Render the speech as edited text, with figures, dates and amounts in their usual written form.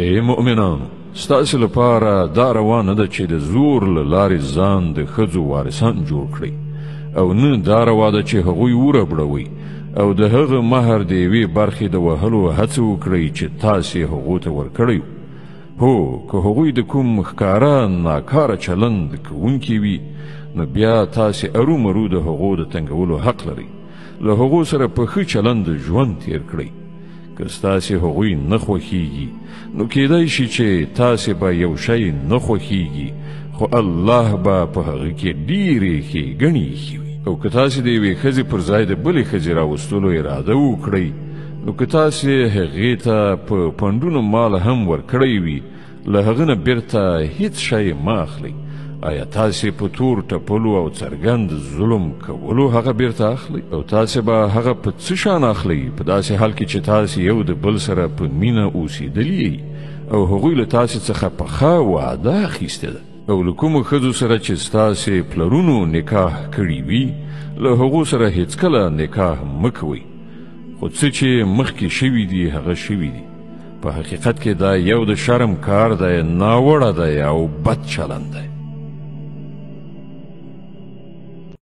ای مؤمنانو، ستاسو لپاره دا روانه ده چې د زور له لارې ځان د ښځو وارثان جوړ کړئ، او نه دا روا ده چې هغوی وربړوئ او د هغه مهر د یوې برخې د وهلو هڅه وکړئ چې تاسې هغو ته ورکړی هو، که هغوی د کوم ښکاره ناکاره چلند کوونکي وي، نو بیا تاسې ارومرو د هغو د تنګولو حق لرئ. له هغو سره په ښه چلند ژوند تیر کړئ. که ستاسې هغوی نه خوښیږي، نو کیدای شي چې تاسې به یو شی نه خوښیږي، خو الله به په هغه کې ډېرې ښېګڼې ایښي وي. او که تاسې د یوې ښځې پر ځای د بلې ښځې راوستلو اراده وکړئ، نو که تاسې هغې ته په پنډونو مال هم ورکړی وي، له هغه نه بیرته هیڅ شی مه اخلئ. آیا تاسې په تور ټپلو او څرګند ظلم کولو هغه بیرته اخلئ؟ او تاسې به هغه په څه شان اخلئ؟ په داسې حال کې چې تاسې یو د بل سره په مینه اوسېدلي او هغوی له تاسې څخه پخه وعده اخیستې ده. او له کومو ښځو سره چې ستاسې پلرونو نکاح کړي وي، له هغو سره هیڅکله نکاح مه کوئ، خو څه چې مخکې شوي دي هغه شوي دي. په حقیقت کې دا یو د شرم کار دی، ناوړه دی او بد چلند دی.